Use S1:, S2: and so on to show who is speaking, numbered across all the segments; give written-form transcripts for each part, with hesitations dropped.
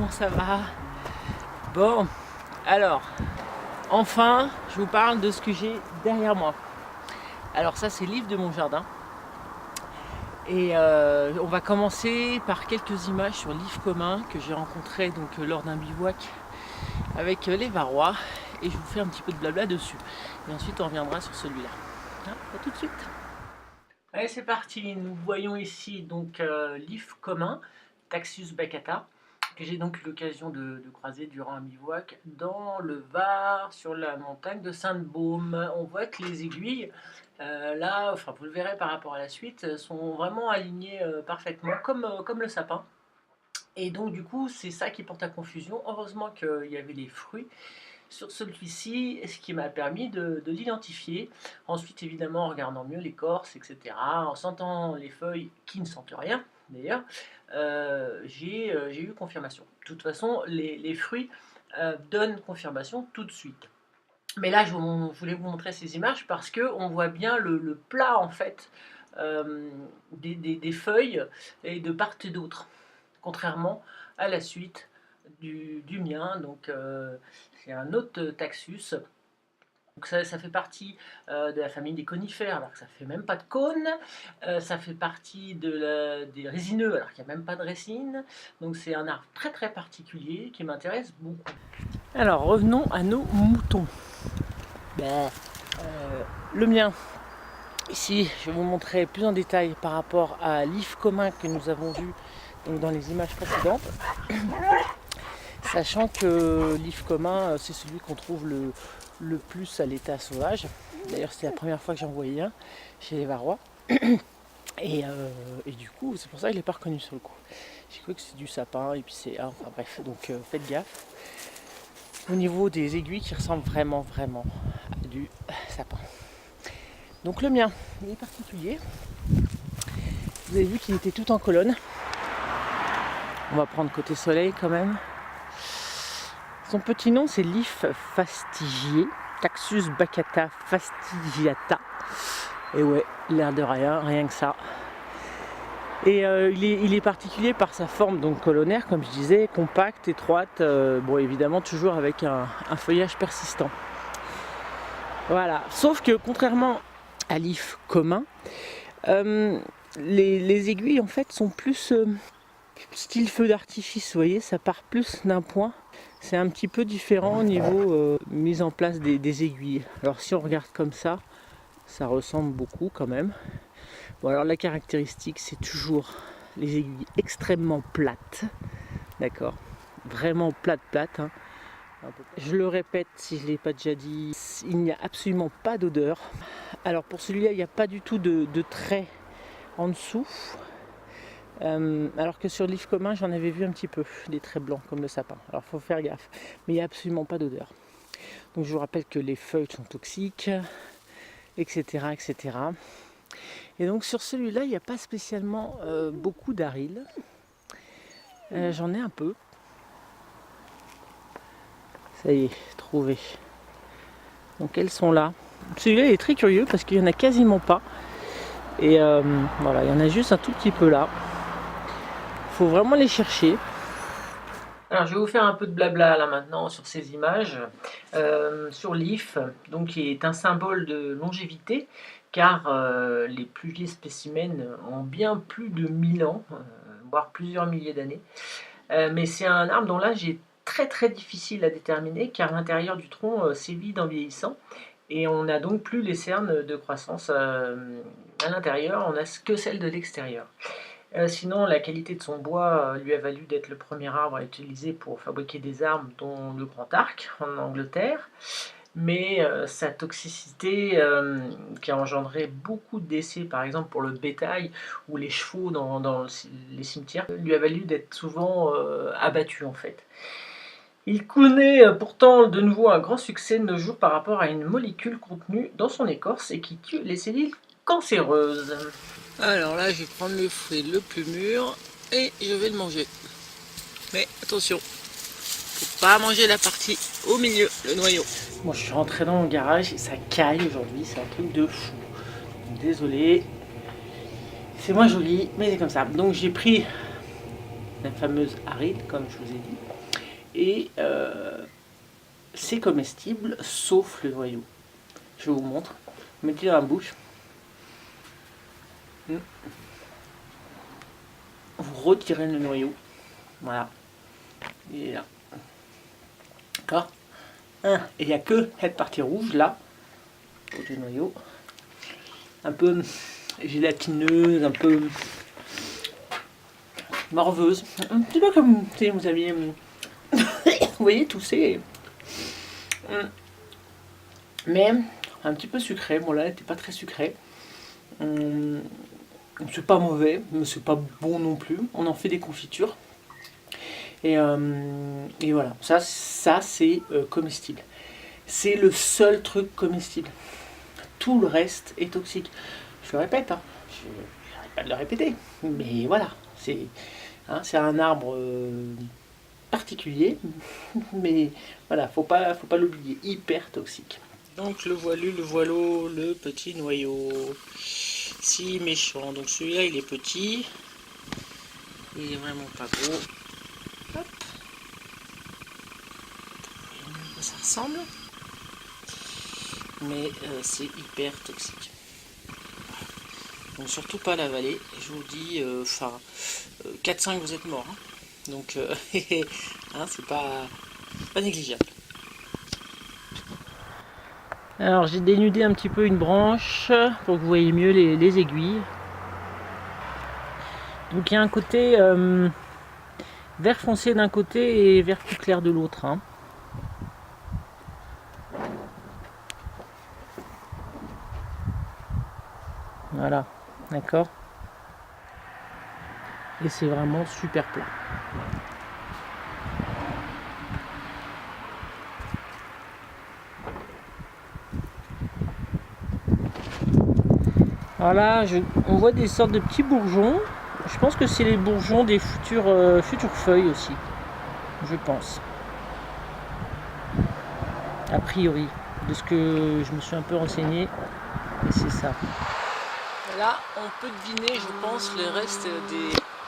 S1: comment ça va? Bon, alors, enfin, je vous parle de ce que j'ai derrière moi. Alors ça, c'est le livre de mon jardin. Et on va commencer par quelques images sur l'Yves Commun que j'ai rencontré donc, lors d'un bivouac avec les Varois. Et je vous fais un petit peu de blabla dessus. Et ensuite, on reviendra sur celui-là. À tout de suite. Allez, c'est parti. Nous voyons ici donc l'Yves Commun, Taxus baccata, que j'ai donc eu l'occasion de croiser durant un bivouac dans le Var, sur la montagne de Sainte-Baume. On voit que les aiguilles, là, enfin vous le verrez par rapport à la suite, sont vraiment alignées parfaitement, comme le sapin. Et donc du coup, c'est ça qui porte à confusion. Heureusement qu'il y avait les fruits sur celui-ci, ce qui m'a permis de l'identifier. Ensuite, évidemment, en regardant mieux l'écorce, etc., en sentant les feuilles qui ne sentent rien, d'ailleurs, j'ai eu confirmation. De toute façon, les fruits donnent confirmation tout de suite. Mais là, je voulais vous montrer ces images parce qu'on voit bien le plat, en fait, des feuilles et de part et d'autre, contrairement à la suite du mien. Donc, c'est un autre taxus. Donc ça fait partie de la famille des conifères, alors que ça fait même pas de cône. Ça fait partie des résineux, alors qu'il n'y a même pas de racines. Donc c'est un arbre très très particulier qui m'intéresse beaucoup. Alors revenons à nos moutons. Le mien, ici je vais vous montrer plus en détail par rapport à l'Yves Commun que nous avons vu donc, dans les images précédentes. Sachant que l'Yves Commun, c'est celui qu'on trouve le plus à l'état sauvage. D'ailleurs, c'était la première fois que j'en voyais un chez les Varois. Et du coup, c'est pour ça que je ne l'ai pas reconnu sur le coup. J'ai cru que c'est du sapin et puis c'est... Enfin bref, donc faites gaffe. Au niveau des aiguilles qui ressemblent vraiment à du sapin. Donc le mien, il est particulier. Vous avez vu qu'il était tout en colonne. On va prendre côté soleil quand même. Son petit nom, c'est l'Yves fastigié, Taxus baccata fastigiata. Et ouais, l'air de rien que ça. Et il est particulier par sa forme donc colonnaire, comme je disais, compacte, étroite, bon évidemment toujours avec un feuillage persistant. Voilà, sauf que contrairement à l'Yves commun, les aiguilles en fait sont plus style feu d'artifice, vous voyez, ça part plus d'un point. C'est un petit peu différent au niveau mise en place des aiguilles. Alors si on regarde comme ça ressemble beaucoup quand même. Bon alors la caractéristique c'est toujours les aiguilles extrêmement plates, d'accord, vraiment plates. Hein. Je le répète si je ne l'ai pas déjà dit, il n'y a absolument pas d'odeur. Alors pour celui-là il n'y a pas du tout de trait en dessous. Alors que sur l'Yves commun j'en avais vu un petit peu des traits blancs comme le sapin, alors il faut faire gaffe, mais il n'y a absolument pas d'odeur. Donc je vous rappelle que les feuilles sont toxiques, etc. Et donc sur celui-là il n'y a pas spécialement beaucoup d'aril, j'en ai un peu, ça y est, trouvé. Donc elles sont là. Celui-là il est très curieux parce qu'il n'y en a quasiment pas, et voilà, il y en a juste un tout petit peu là. Faut vraiment les chercher. Alors je vais vous faire un peu de blabla là maintenant sur ces images. Sur l'Yves, donc qui est un symbole de longévité, car les plus vieux spécimens ont bien plus de 1000 ans, voire plusieurs milliers d'années. Mais c'est un arbre dont l'âge est très difficile à déterminer, car l'intérieur du tronc s'évide en vieillissant, et on n'a donc plus les cernes de croissance à l'intérieur, on n'a que celles de l'extérieur. Sinon, la qualité de son bois lui a valu d'être le premier arbre à utiliser pour fabriquer des armes, dont le grand arc en Angleterre. Mais sa toxicité, qui a engendré beaucoup de décès, par exemple pour le bétail ou les chevaux dans les cimetières, lui a valu d'être souvent abattu en fait. Il connaît pourtant de nouveau un grand succès de nos jours par rapport à une molécule contenue dans son écorce et qui tue les cellules cancéreuses. Alors là, je vais prendre le fruit le plus mûr et je vais le manger. Mais attention, faut pas manger la partie au milieu, le noyau. Moi, je suis rentré dans mon garage et ça caille aujourd'hui, c'est un truc de fou. Désolé, c'est moins joli, mais c'est comme ça. Donc j'ai pris la fameuse aride, comme je vous ai dit. Et c'est comestible, sauf le noyau. Je vous montre. Mettez dans la bouche. Vous retirez le noyau. Voilà. Il est là. D'accord. Et il n'y a que cette partie rouge là, du noyau. Un peu gélatineuse, un peu morveuse. Un petit peu comme si vous aviez... vous voyez, toussé. Mais un petit peu sucré. Bon là, elle n'était pas très sucrée. C'est pas mauvais, mais c'est pas bon non plus. On en fait des confitures. Et voilà, ça c'est comestible. C'est le seul truc comestible. Tout le reste est toxique. Je le répète, hein, je n'arrête pas de le répéter. Mais voilà, c'est un arbre particulier. Mais voilà, faut pas l'oublier. Hyper toxique. Donc le voilu, le voileau, le petit noyau. Si méchant. Donc celui-là il est petit. Il est vraiment pas gros. Hop. Ça ressemble. Mais c'est hyper toxique. Donc surtout pas l'avaler. Je vous dis, 4-5 vous êtes morts. Hein. Donc hein, c'est pas négligeable. Alors j'ai dénudé un petit peu une branche pour que vous voyez mieux les aiguilles. Donc il y a un côté vert foncé d'un côté et vert plus clair de l'autre. Hein. Voilà, d'accord. Et c'est vraiment super plat. Voilà, on voit des sortes de petits bourgeons. Je pense que c'est les bourgeons des futures feuilles aussi. Je pense. A priori, de ce que je me suis un peu renseigné. Et c'est ça. Là, on peut deviner, je pense, le reste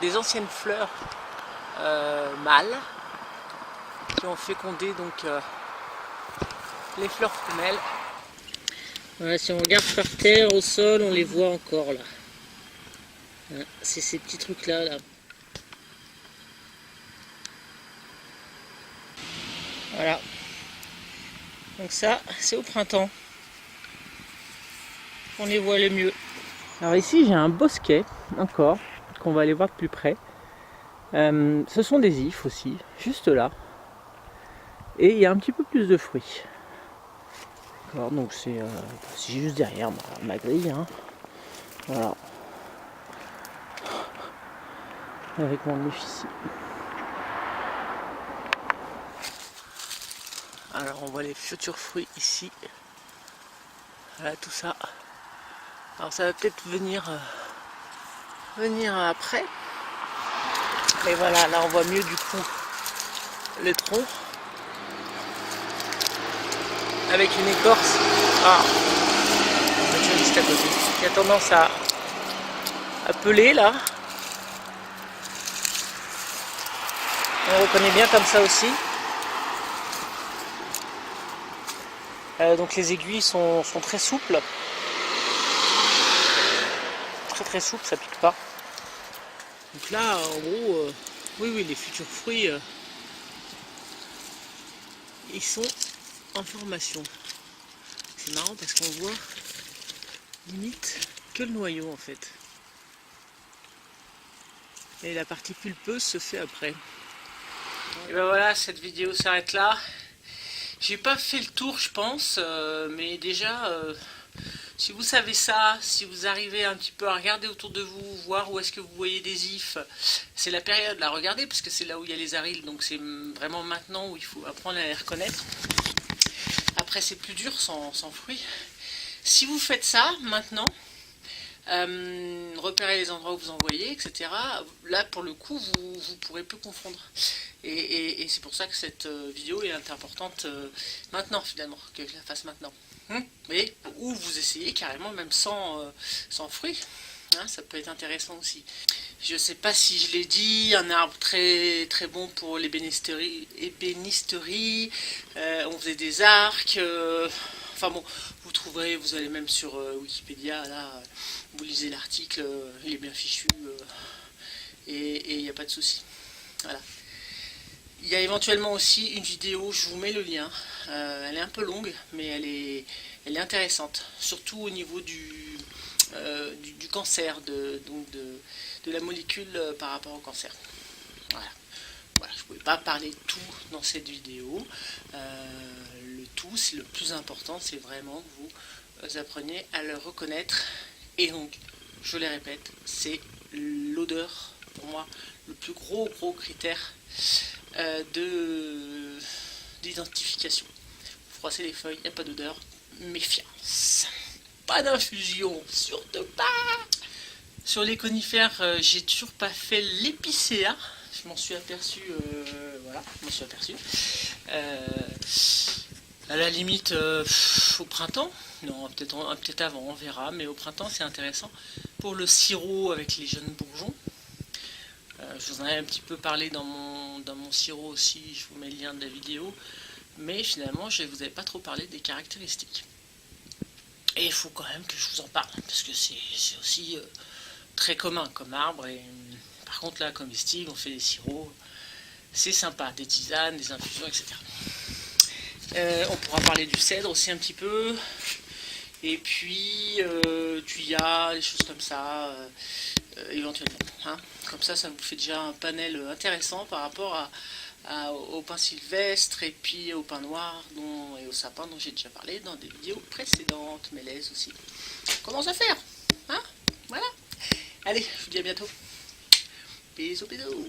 S1: des anciennes fleurs mâles qui ont fécondé donc les fleurs femelles. Voilà, si on regarde par terre, au sol, on les voit encore là. C'est ces petits trucs là. Voilà. Donc ça, c'est au printemps qu'on les voit le mieux. Alors ici, j'ai un bosquet encore, qu'on va aller voir de plus près. Ce sont des ifs aussi, juste là. Et il y a un petit peu plus de fruits. Alors, donc c'est juste derrière ma grille. Hein. Voilà. Avec mon if ici. Alors on voit les futurs fruits ici. Voilà tout ça. Alors ça va peut-être venir après. Et voilà, là on voit mieux du coup le tronc. Avec une écorce. Juste à côté. Qui a tendance à peler là. On reconnaît bien comme ça aussi. Donc les aiguilles sont très souples. Très souple, ça pique pas. Donc là, en gros, oui, les futurs fruits, ils sont en formation. C'est marrant parce qu'on voit limite que le noyau en fait. Et la partie pulpeuse se fait après. Et ben voilà, cette vidéo s'arrête là. J'ai pas fait le tour, je pense, mais déjà, si vous savez ça, si vous arrivez un petit peu à regarder autour de vous, voir où est-ce que vous voyez des ifs, c'est la période là, regardez, parce que c'est là où il y a les ariles, donc c'est vraiment maintenant où il faut apprendre à les reconnaître. Après, c'est plus dur sans fruits. Si vous faites ça maintenant, repérez les endroits où vous en voyez, etc. Là, pour le coup, vous pourrez plus confondre. Et c'est pour ça que cette vidéo est importante maintenant, finalement, que je la fasse maintenant. Ou vous essayez carrément même sans fruits. hein, ça peut être intéressant aussi. Je sais pas si je l'ai dit, un arbre très très bon pour l'ébénisterie. On faisait des arcs. Enfin bon, vous trouverez, vous allez même sur Wikipédia, là, vous lisez l'article, il est bien fichu, et il n'y a pas de souci. Voilà. Il y a éventuellement aussi une vidéo, je vous mets le lien. Elle est un peu longue, mais elle est intéressante, surtout au niveau du cancer, donc de la molécule par rapport au cancer. Voilà. Voilà, je ne pouvais pas parler de tout dans cette vidéo. Le tout, c'est le plus important, c'est vraiment que vous appreniez à le reconnaître. Et donc, je les répète, c'est l'odeur, pour moi, le plus gros critère d'identification. Vous froissez les feuilles, il n'y a pas d'odeur, méfiance. Pas d'infusion, surtout pas. Sur les conifères, j'ai toujours pas fait l'épicéa. Je m'en suis aperçu, voilà, je m'en suis aperçu. À la limite, au printemps, non, peut-être avant, on verra, mais au printemps c'est intéressant. Pour le sirop avec les jeunes bourgeons, je vous en ai un petit peu parlé dans mon sirop aussi, je vous mets le lien de la vidéo, mais finalement je ne vous avais pas trop parlé des caractéristiques. Et il faut quand même que je vous en parle, parce que c'est aussi très commun comme arbre, et par contre là, comestible, on fait des sirops, c'est sympa, des tisanes, des infusions, etc. On pourra parler du cèdre aussi un petit peu, et puis thuya, des choses comme ça, éventuellement. Hein. Comme ça vous fait déjà un panel intéressant par rapport au pin sylvestre et puis au pin noir et au sapin dont j'ai déjà parlé dans des vidéos précédentes, mélèzes aussi. Comment ça faire, hein? Voilà. Allez, je vous dis à bientôt. Bisous, bisous.